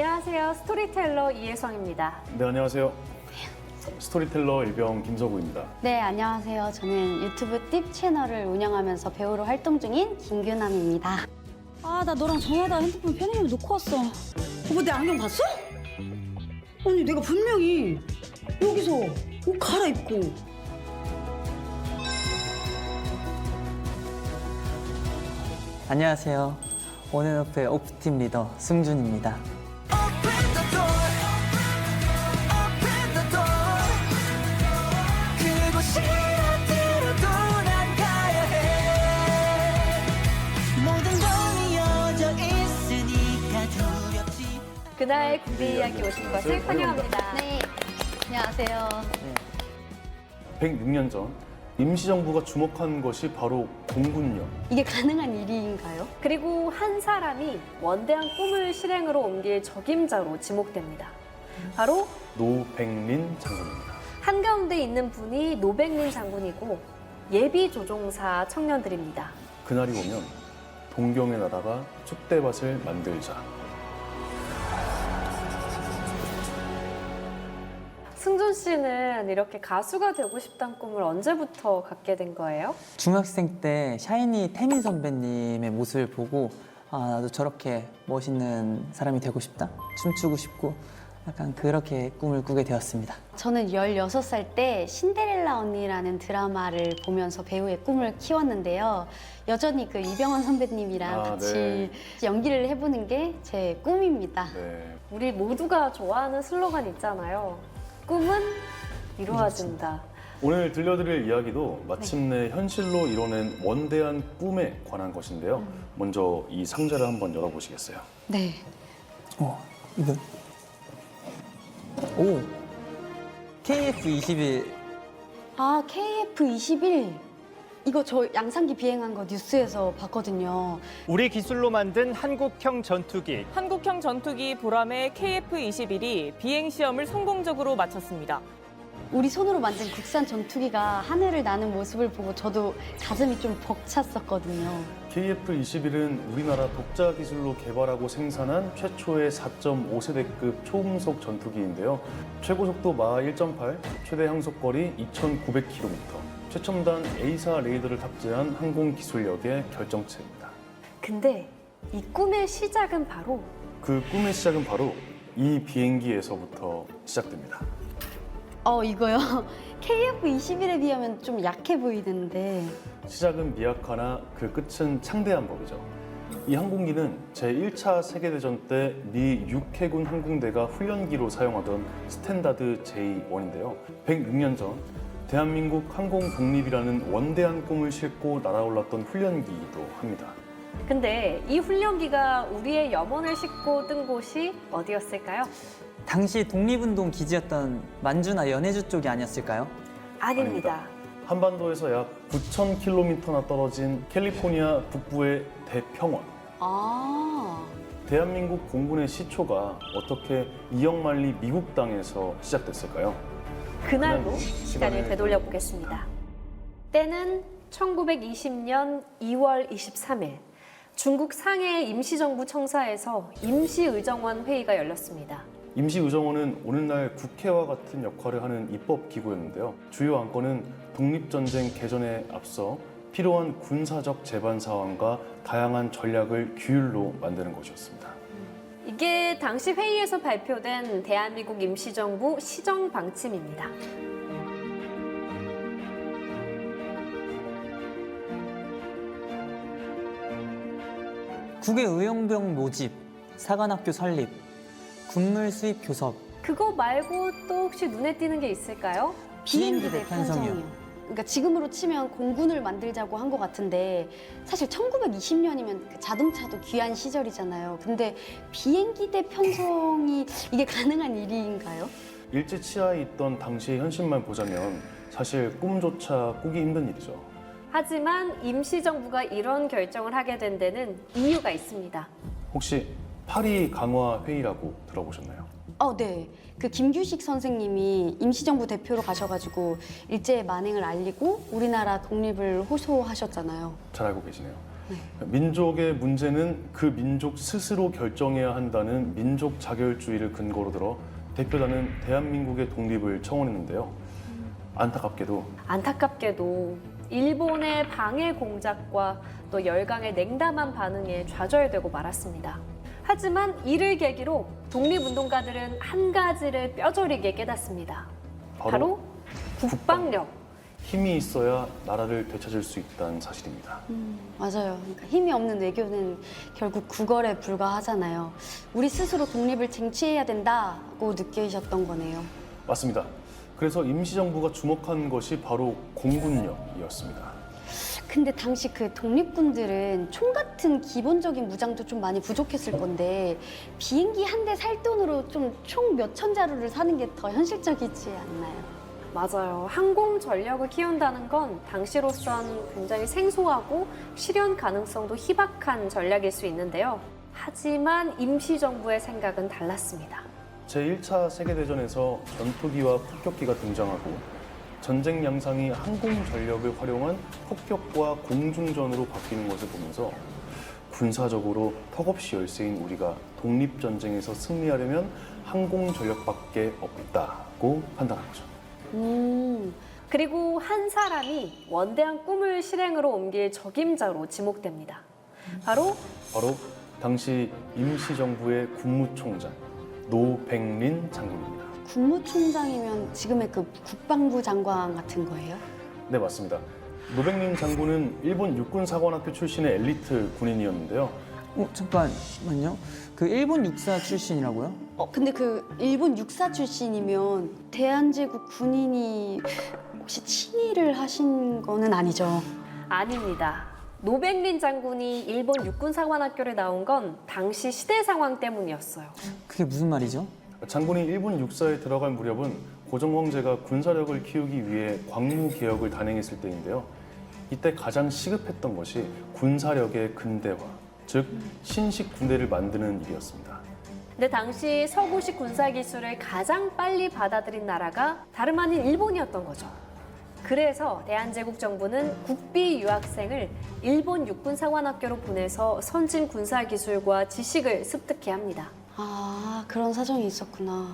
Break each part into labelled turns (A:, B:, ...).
A: 안녕하세요. 스토리텔러 이혜성입니다.
B: 네, 안녕하세요. 스토리텔러 일병 김서구입니다.
C: 네, 안녕하세요. 저는 유튜브 팁 채널을 운영하면서 배우로 활동 중인 김규남입니다.
D: 아, 나 너랑 전화하다 핸드폰 편의점에 놓고 왔어. 오빠 내 안경 봤어? 아니, 내가 분명히 여기서 옷 갈아입고.
E: 안녕하세요. 온앤오프의 오프팀 리더 승준입니다.
A: 그날 군대 이야기 오신 것을 환영합니다.
C: 네, 안녕하세요.
B: 106년 전 임시정부가 주목한 것이 바로 공군력.
C: 이게 가능한 일인가요?
A: 그리고 한 사람이 원대한 꿈을 실행으로 옮길 적임자로 지목됩니다. 바로
B: 노백린 장군입니다.
A: 한가운데 있는 분이 노백린 장군이고 예비조종사 청년들입니다.
B: 그날이 오면 동경의 나라가 쑥대밭을 만들자.
A: 승준 씨는 이렇게 가수가 되고 싶다는 꿈을 언제부터 갖게 된 거예요?
E: 중학생 때 샤이니 태민 선배님의 모습을 보고 나도 저렇게 멋있는 사람이 되고 싶다. 춤추고 싶고 약간 그렇게 꿈을 꾸게 되었습니다.
C: 저는 16살 때 신데렐라 언니라는 드라마를 보면서 배우의 꿈을 키웠는데요. 여전히 그 이병헌 선배님이랑 같이
B: 네.
C: 연기를 해보는 게 제 꿈입니다.
B: 네.
A: 우리 모두가 좋아하는 슬로건 있잖아요. 꿈은 이루어진다.
B: 오늘 들려드릴 이야기도 마침내 현실로 이뤄낸 원대한 꿈에 관한 것인데요. 먼저 이 상자를 한번 열어보시겠어요?
C: 네.
E: 이거. 오! KF-21.
C: 아, KF-21. 이거 저 양산기 비행한 거 뉴스에서 봤거든요.
F: 우리 기술로 만든 한국형 전투기.
G: 한국형 전투기 보람의 KF-21이 비행 시험을 성공적으로 마쳤습니다.
C: 우리 손으로 만든 국산 전투기가 하늘을 나는 모습을 보고 저도 가슴이 좀 벅찼었거든요.
B: KF-21은 우리나라 독자 기술로 개발하고 생산한 최초의 4.5세대급 초음속 전투기인데요. 최고 속도 마 1.8, 최대 항속거리 2,900km, 최첨단 A사 레이더를 탑재한 항공 기술력의 결정체입니다.
A: 근데 이 꿈의 시작은 바로
B: 그 꿈의 시작은 바로 이 비행기에서부터 시작됩니다.
C: 이거요? KF-21에 비하면 좀 약해 보이는데.
B: 시작은 미약하나 그 끝은 창대한 법이죠. 이 항공기는 제1차 세계대전 때 미 6해군 항공대가 훈련기로 사용하던 스탠다드 J1인데요. 106년 전 대한민국 항공 독립이라는 원대한 꿈을 싣고 날아올랐던 훈련기이기도 합니다.
A: 근데 이 훈련기가 우리의 염원을 싣고 뜬 곳이 어디였을까요?
E: 당시 독립운동 기지였던 만주나 연해주 쪽이 아니었을까요?
A: 아닙니다.
B: 한반도에서 약 9,000km나 떨어진 캘리포니아 북부의 대평원.
C: 아,
B: 대한민국 공군의 시초가 어떻게 이영만리 미국 땅에서 시작됐을까요?
A: 그날로 시간을 되돌려 보겠습니다. 때는 1920년 2월 23일 중국 상해 임시정부 청사에서 임시의정원 회의가 열렸습니다.
B: 임시의정원은 오늘날 국회와 같은 역할을 하는 입법기구였는데요. 주요 안건은 독립전쟁 개전에 앞서 필요한 군사적 재반 사항과 다양한 전략을 규율로 만드는 것이었습니다.
A: 이게 당시 회의에서 발표된 대한민국 임시정부 시정방침입니다.
E: 국외 의용병 모집, 사관학교 설립, 군물 수입 교섭.
A: 그거 말고 또 혹시 눈에 띄는 게 있을까요?
E: 비행기 대 편성이요.
C: 그러니까 지금으로 치면 공군을 만들자고 한 것 같은데 사실 1920년이면 그 자동차도 귀한 시절이잖아요. 근데 비행기 대 편성이 이게 가능한 일인가요?
B: 일제 치하에 있던 당시의 현실만 보자면 사실 꿈조차 꾸기 힘든 일이죠.
A: 하지만 임시정부가 이런 결정을 하게 된 데는 이유가 있습니다.
B: 혹시 파리 강화 회의라고 들어보셨나요?
C: 네. 그 김규식 선생님이 임시정부 대표로 가셔가지고 일제의 만행을 알리고 우리나라 독립을 호소하셨잖아요.
B: 잘 알고 계시네요. 민족의 문제는 그 민족 스스로 결정해야 한다는 민족 자결주의를 근거로 들어 대표단은 대한민국의 독립을 청원했는데요. 안타깝게도 일본의 방해 공작과 또 열강의 냉담한 반응에 좌절되고 말았습니다. 하지만 이를 계기로 독립운동가들은 한 가지를 뼈저리게 깨닫습니다. 바로 국방력. 힘이 있어야 나라를 되찾을 수 있다는 사실입니다.
C: 맞아요. 그러니까 힘이 없는 외교는 결국 구걸에 불과하잖아요. 우리 스스로 독립을 쟁취해야 된다고 느끼셨던 거네요.
B: 맞습니다. 그래서 임시정부가 주목한 것이 바로 공군력이었습니다.
C: 근데 당시 그 독립군들은 총 같은 기본적인 무장도 좀 많이 부족했을 건데 비행기 한 대 살 돈으로 좀 총 몇천 자루를 사는 게 더 현실적이지 않나요?
A: 맞아요. 항공 전력을 키운다는 건 당시로선 굉장히 생소하고 실현 가능성도 희박한 전략일 수 있는데요. 하지만 임시정부의 생각은 달랐습니다.
B: 제1차 세계대전에서 전투기와 폭격기가 등장하고 전쟁 양상이 항공 전력을 활용한 폭격과 공중전으로 바뀌는 것을 보면서 군사적으로 턱없이 열세인 우리가 독립전쟁에서 승리하려면 항공 전력밖에 없다고 판단한 거죠.
A: 그리고 한 사람이 원대한 꿈을 실행으로 옮길 적임자로 지목됩니다. 바로
B: 당시 임시정부의 국무총장 노백린 장군입니다.
C: 국무총장이면 지금의 그 국방부 장관 같은 거예요?
B: 네, 맞습니다. 노백린 장군은 일본 육군사관학교 출신의 엘리트 군인이었는데요.
E: 잠깐만요. 그 일본 육사 출신이라고요?
C: 근데 그 일본 육사 출신이면 대한제국 군인이 혹시 친일을 하신 거는 아니죠?
A: 아닙니다. 노백린 장군이 일본 육군사관학교를 나온 건 당시 시대 상황 때문이었어요.
E: 그게 무슨 말이죠?
B: 장군이 일본 육사에 들어갈 무렵은 고종 황제가 군사력을 키우기 위해 광무 개혁을 단행했을 때인데요. 이때 가장 시급했던 것이 군사력의 근대화, 즉 신식 군대를 만드는 일이었습니다.
A: 근데 당시 서구식 군사기술을 가장 빨리 받아들인 나라가 다름 아닌 일본이었던 거죠. 그래서 대한제국 정부는 국비 유학생을 일본 육군사관학교로 보내서 선진 군사기술과 지식을 습득해 합니다.
C: 아, 그런 사정이 있었구나.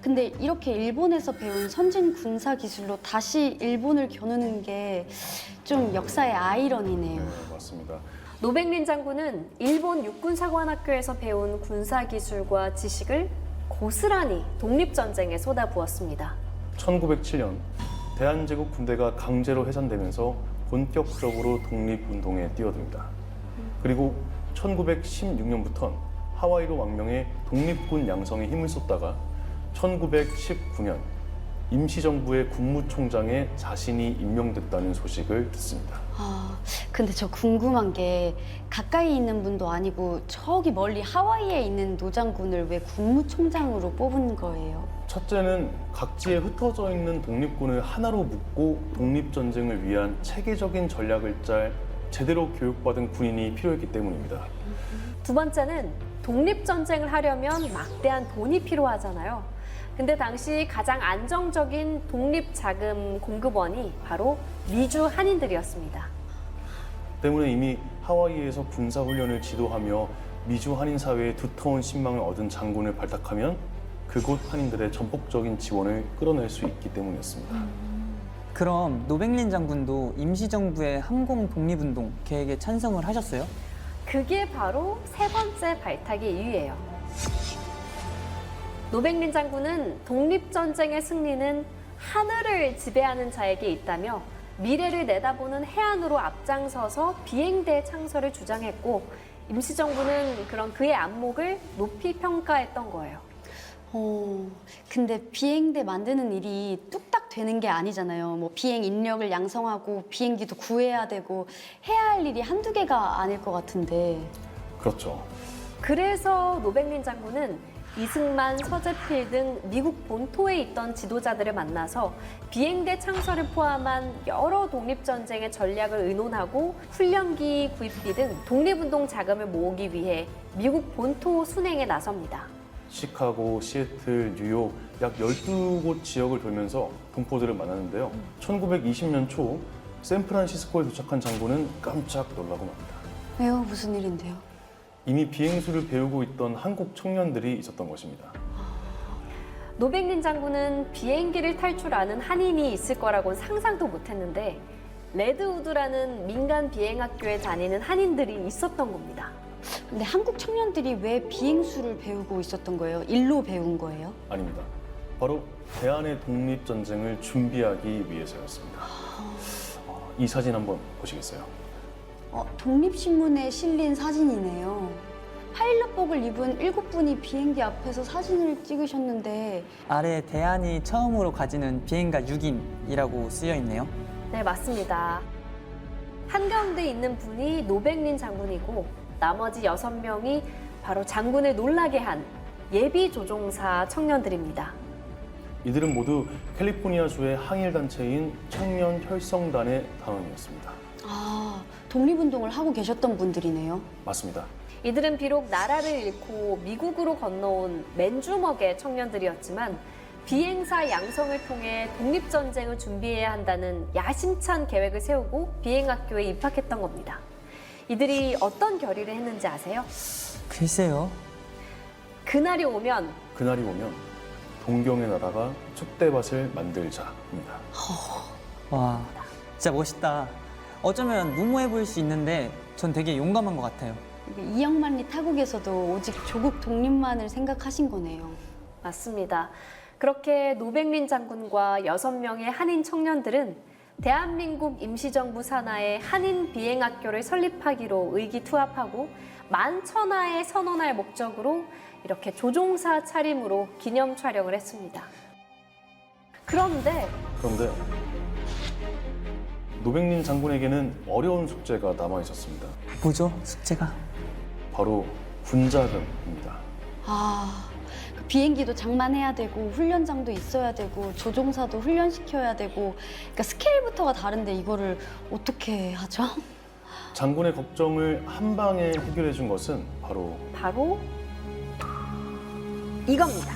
C: 근데 이렇게 일본에서 배운 선진 군사 기술로 다시 일본을 겨누는 게 좀 역사의 아이러니네요.
B: 네, 맞습니다.
A: 노백린 장군은 일본 육군사관학교에서 배운 군사기술과 지식을 고스란히 독립전쟁에 쏟아부었습니다.
B: 1907년 대한제국 군대가 강제로 해산되면서 본격적으로 독립운동에 뛰어듭니다. 그리고 1916년부터는 하와이로 망명해 독립군 양성에 힘을 쏟다가 1919년 임시정부의 국무총장에 자신이 임명됐다는 소식을 듣습니다.
C: 아, 근데 저 궁금한 게 가까이 있는 분도 아니고 저기 멀리 하와이에 있는 노장군을 왜 국무총장으로 뽑은 거예요?
B: 첫째는 각지에 흩어져 있는 독립군을 하나로 묶고 독립전쟁을 위한 체계적인 전략을 짤 제대로 교육받은 군인이 필요했기 때문입니다.
A: 두 번째는 독립전쟁을 하려면 막대한 돈이 필요하잖아요. 근데 당시 가장 안정적인 독립자금 공급원이 바로 미주 한인들이었습니다.
B: 때문에 이미 하와이에서 군사훈련을 지도하며 미주 한인 사회에 두터운 신망을 얻은 장군을 발탁하면 그곳 한인들의 전폭적인 지원을 끌어낼 수 있기 때문이었습니다.
E: 그럼 노백린 장군도 임시정부의 항공 독립운동 계획에 찬성을 하셨어요?
A: 그게 바로 세 번째 발탁의 이유예요. 노백린 장군은 독립전쟁의 승리는 하늘을 지배하는 자에게 있다며 미래를 내다보는 해안으로 앞장서서 비행대 창설을 주장했고 임시정부는 그런 그의 안목을 높이 평가했던 거예요.
C: 근데 비행대 만드는 일이 뚝딱 되는 게 아니잖아요. 뭐 비행 인력을 양성하고 비행기도 구해야 되고 해야 할 일이 한두 개가 아닐 것 같은데.
B: 그렇죠.
A: 그래서 노백린 장군은 이승만, 서재필 등 미국 본토에 있던 지도자들을 만나서 비행대 창설을 포함한 여러 독립전쟁의 전략을 의논하고 훈련기 구입비 등 독립운동 자금을 모으기 위해 미국 본토 순행에 나섭니다.
B: 시카고, 시애틀, 뉴욕 약 12곳 지역을 돌면서 동포들을 만나는데요. 1920년 초 샌프란시스코에 도착한 장군은 깜짝 놀라고 맙니다.
C: 왜요? 무슨 일인데요?
B: 이미 비행수를 배우고 있던 한국 청년들이 있었던 것입니다.
A: 노백린 장군은 비행기를 탈 줄 아는 한인이 있을 거라고는 상상도 못했는데 레드우드라는 민간 비행학교에 다니는 한인들이 있었던 겁니다.
C: 근데 한국 청년들이 왜 비행수를 배우고 있었던 거예요? 일로 배운 거예요?
B: 아닙니다. 바로 대한의 독립전쟁을 준비하기 위해서였습니다. 이 사진 한번 보시겠어요?
C: 독립신문에 실린 사진이네요. 파일럿복을 입은 7분이 비행기 앞에서 사진을 찍으셨는데
E: 아래 대한이 처음으로 가지는 비행가 6인이라고 쓰여 있네요.
A: 네, 맞습니다. 한가운데 있는 분이 노백린 장군이고 나머지 6명이 바로 장군을 놀라게 한 예비 조종사 청년들입니다.
B: 이들은 모두 캘리포니아주의 항일단체인 청년혈성단의 단원이었습니다.
C: 아, 독립운동을 하고 계셨던 분들이네요.
B: 맞습니다.
A: 이들은 비록 나라를 잃고 미국으로 건너온 맨주먹의 청년들이었지만 비행사 양성을 통해 독립전쟁을 준비해야 한다는 야심찬 계획을 세우고 비행학교에 입학했던 겁니다. 이들이 어떤 결의를 했는지 아세요?
E: 글쎄요.
A: 그날이 오면
B: 그날이 오면 동경의 나라가 쑥대밭을 만들자입니다.
E: 와, 진짜 멋있다. 어쩌면 무모해 보일 수 있는데 전 되게 용감한 것 같아요.
C: 이영만리 타국에서도 오직 조국 독립만을 생각하신 거네요.
A: 맞습니다. 그렇게 노백린 장군과 6명의 한인 청년들은 대한민국 임시정부 산하에 한인 비행학교를 설립하기로 의기투합하고 만천하에 선언할 목적으로 이렇게 조종사 차림으로 기념 촬영을 했습니다. 그런데
B: 노백린 장군에게는 어려운 숙제가 남아 있었습니다.
E: 뭐죠, 숙제가?
B: 바로 군자금입니다.
C: 그 비행기도 장만해야 되고 훈련장도 있어야 되고 조종사도 훈련시켜야 되고 그러니까 스케일부터가 다른데 이거를 어떻게 하죠?
B: 장군의 걱정을 한 방에 해결해 준 것은 바로
A: 이겁니다.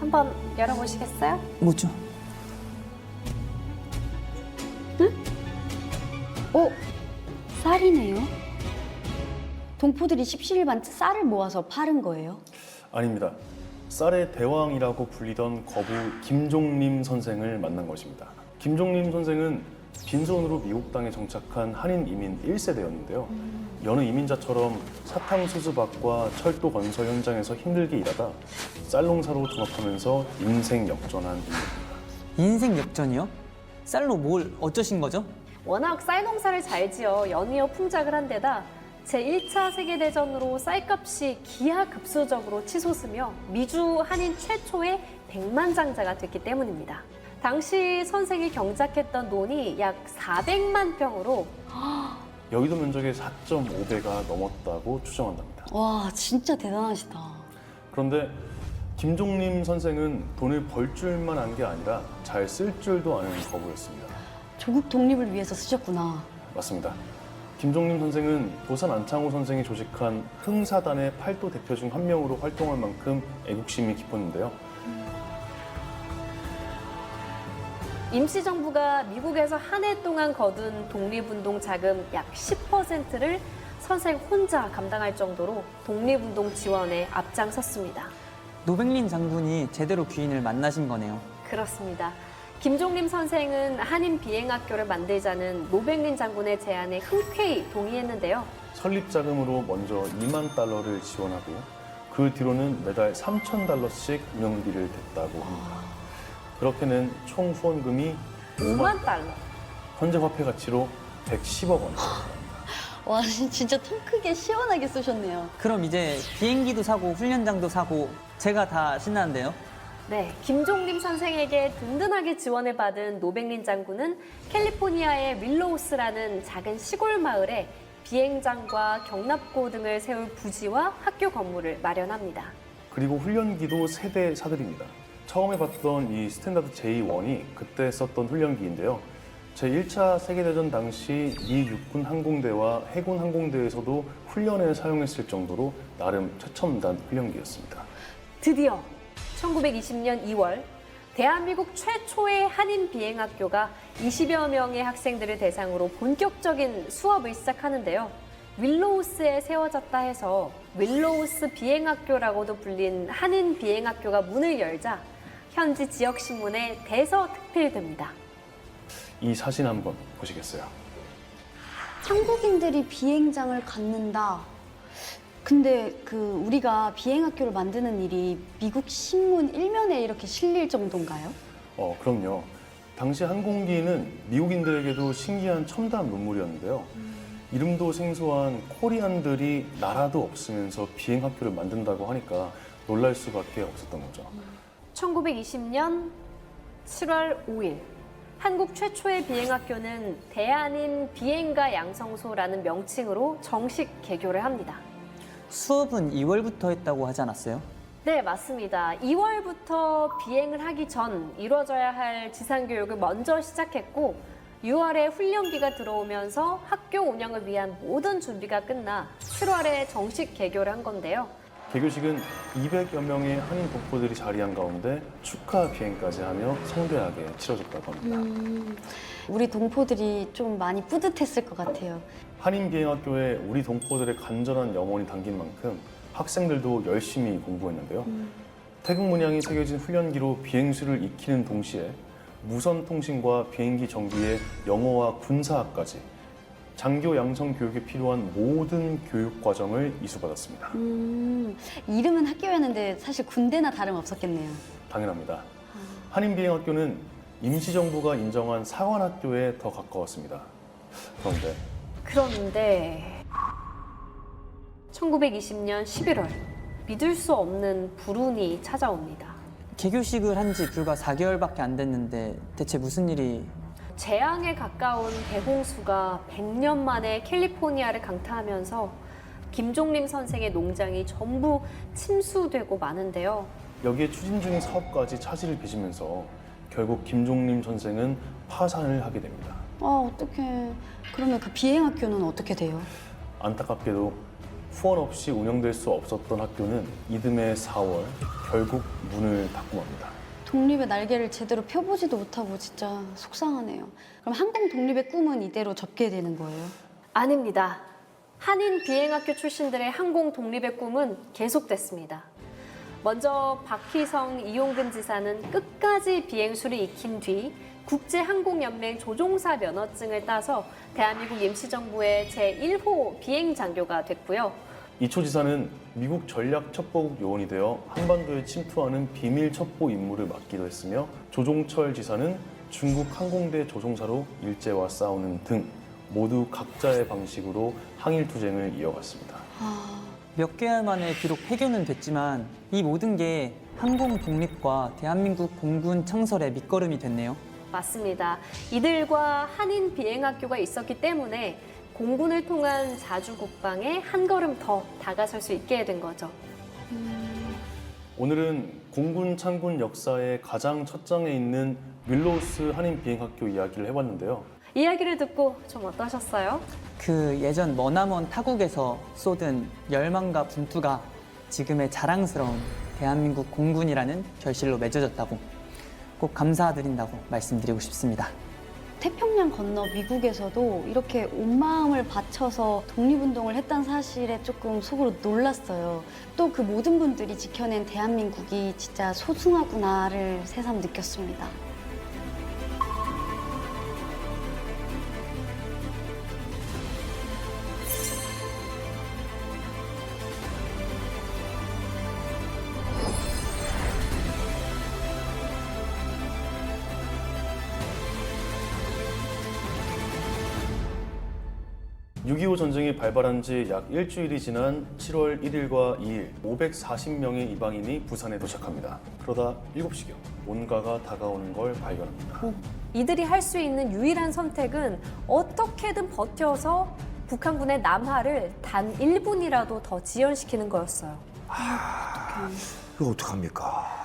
A: 한번 열어보시겠어요?
E: 뭐죠?
C: 쌀이네요. 동포들이 십시일반 쌀을 모아서 파는 거예요?
B: 아닙니다. 쌀의 대왕이라고 불리던 거부 김종림 선생을 만난 것입니다. 김종림 선생은 빈손으로 미국 땅에 정착한 한인 이민 1세대였는데요. 여느 이민자처럼 사탕수수밭과 철도 건설 현장에서 힘들게 일하다 쌀농사로 전업하면서 인생 역전한 인물입니다.
E: 인생 역전이요? 쌀로 뭘 어쩌신 거죠?
A: 워낙 쌀 농사를 잘 지어 연이어 풍작을 한 데다 제1차 세계대전으로 쌀값이 기하급수적으로 치솟으며 미주 한인 최초의 백만장자가 됐기 때문입니다. 당시 선생이 경작했던 논이 약 400만 평으로
B: 여의도 면적의 4.5배가 넘었다고 추정한답니다.
C: 와, 진짜 대단하시다.
B: 그런데 김종림 선생은 돈을 벌 줄만 안 게 아니라 잘 쓸 줄도 아는 거부였습니다.
C: 조국 독립을 위해서 쓰셨구나.
B: 맞습니다. 김종림 선생은 도산 안창호 선생이 조직한 흥사단의 8도 대표 중 한 명으로 활동할 만큼 애국심이 깊었는데요.
A: 임시정부가 미국에서 한 해 동안 거둔 독립운동 자금 약 10%를 선생 혼자 감당할 정도로 독립운동 지원에 앞장섰습니다.
E: 노백린 장군이 제대로 귀인을 만나신 거네요.
A: 그렇습니다. 김종림 선생은 한인 비행학교를 만들자는 노백린 장군의 제안에 흔쾌히 동의했는데요.
B: 설립 자금으로 먼저 2만 달러를 지원하고 그 뒤로는 매달 3,000달러씩 운영비를 댔다고 합니다. 그렇게는 총 후원금이
A: 5만 달러.
B: 현재 화폐 가치로 110억 원.
C: 와, 진짜 통 크게 시원하게 쓰셨네요.
E: 그럼 이제 비행기도 사고 훈련장도 사고 제가 다 신나는데요?
A: 네, 김종림 선생에게 든든하게 지원을 받은 노백린 장군은 캘리포니아의 윌로우스라는 작은 시골 마을에 비행장과 경납고 등을 세울 부지와 학교 건물을 마련합니다.
B: 그리고 훈련기도 세대 사들입니다. 처음에 봤던 이 스탠다드 J1이 그때 썼던 훈련기인데요. 제1차 세계대전 당시 미 육군 항공대와 해군 항공대에서도 훈련에 사용했을 정도로 나름 최첨단 훈련기였습니다.
A: 드디어 1920년 2월 대한민국 최초의 한인 비행학교가 20여 명의 학생들을 대상으로 본격적인 수업을 시작하는데요. 윌로우스에 세워졌다 해서 윌로우스 비행학교라고도 불린 한인 비행학교가 문을 열자 현지 지역신문에 대서특필됩니다.
B: 이 사진 한번 보시겠어요?
C: 한국인들이 비행장을 갖는다. 근데 우리가 비행학교를 만드는 일이 미국 신문 일면에 이렇게 실릴 정도인가요?
B: 그럼요. 당시 항공기는 미국인들에게도 신기한 첨단 문물이었는데요. 이름도 생소한 코리안들이 나라도 없으면서 비행학교를 만든다고 하니까 놀랄 수밖에 없었던 거죠.
A: 1920년 7월 5일 한국 최초의 비행학교는 대한인 비행가 양성소라는 명칭으로 정식 개교를 합니다.
E: 수업은 2월부터 했다고 하지 않았어요?
A: 네, 맞습니다. 2월부터 비행을 하기 전 이루어져야 할 지상교육을 먼저 시작했고 6월에 훈련기가 들어오면서 학교 운영을 위한 모든 준비가 끝나 7월에 정식 개교를 한 건데요.
B: 개교식은 200여 명의 한인 동포들이 자리한 가운데 축하 비행까지 하며 성대하게 치러졌다고 합니다.
C: 우리 동포들이 좀 많이 뿌듯했을 것 같아요.
B: 한인 비행학교에 우리 동포들의 간절한 염원이 담긴 만큼 학생들도 열심히 공부했는데요. 태극 문양이 새겨진 훈련기로 비행수를 익히는 동시에 무선 통신과 비행기 정비의 영어와 군사학까지 장교 양성 교육에 필요한 모든 교육 과정을 이수받았습니다.
C: 이름은 학교였는데 사실 군대나 다름없었겠네요.
B: 당연합니다. 한인 비행학교는 임시정부가 인정한 사관학교에 더 가까웠습니다.
A: 그런데 1920년 11월 믿을 수 없는 불운이 찾아옵니다.
E: 개교식을 한 지 불과 4개월밖에 안 됐는데 대체 무슨 일이...
A: 재앙에 가까운 대홍수가 100년 만에 캘리포니아를 강타하면서 김종림 선생의 농장이 전부 침수되고 마는데요.
B: 여기에 추진 중인 사업까지 차질을 빚으면서 결국 김종림 선생은 파산을 하게 됩니다.
C: 어떡해. 그러면 그 비행학교는 어떻게 돼요?
B: 안타깝게도 후원 없이 운영될 수 없었던 학교는 이듬해 4월 결국 문을 닫고 맙니다.
C: 독립의 날개를 제대로 펴보지도 못하고 진짜 속상하네요. 그럼 항공 독립의 꿈은 이대로 접게 되는 거예요?
A: 아닙니다. 한인 비행학교 출신들의 항공 독립의 꿈은 계속됐습니다. 먼저 박희성, 이용근 지사는 끝까지 비행수를 익힌 뒤 국제항공연맹 조종사 면허증을 따서 대한민국 임시정부의 제1호 비행장교가 됐고요.
B: 이초 지사는 미국 전략 첩보국 요원이 되어 한반도에 침투하는 비밀 첩보 임무를 맡기도 했으며 조종철 지사는 중국 항공대 조종사로 일제와 싸우는 등 모두 각자의 방식으로 항일 투쟁을 이어갔습니다.
E: 몇 개월 만에 비록 해교는 됐지만 이 모든 게 항공 독립과 대한민국 공군 창설의 밑거름이 됐네요.
A: 맞습니다. 이들과 한인 비행학교가 있었기 때문에 공군을 통한 자주 국방에 한 걸음 더 다가설 수 있게 된 거죠.
B: 오늘은 공군 창군 역사의 가장 첫 장에 있는 윌로우스 한인 비행학교 이야기를 해봤는데요.
A: 이야기를 듣고 좀 어떠셨어요?
E: 그 예전 머나먼 타국에서 쏟은 열망과 분투가 지금의 자랑스러운 대한민국 공군이라는 결실로 맺어졌다고 꼭 감사드린다고 말씀드리고 싶습니다.
C: 태평양 건너 미국에서도 이렇게 온 마음을 바쳐서 독립운동을 했다는 사실에 조금 속으로 놀랐어요. 또 그 모든 분들이 지켜낸 대한민국이 진짜 소중하구나를 새삼 느꼈습니다.
B: 6.25 전쟁이 발발한 지 약 일주일이 지난 7월 1일과 2일 540명의 이방인이 부산에 도착합니다. 그러다 7시경 온가가 다가오는 걸 발견합니다.
A: 이들이 할 수 있는 유일한 선택은 어떻게든 버텨서 북한군의 남하를 단 1분이라도 더 지연시키는 거였어요.
H: 이거 어떡합니까?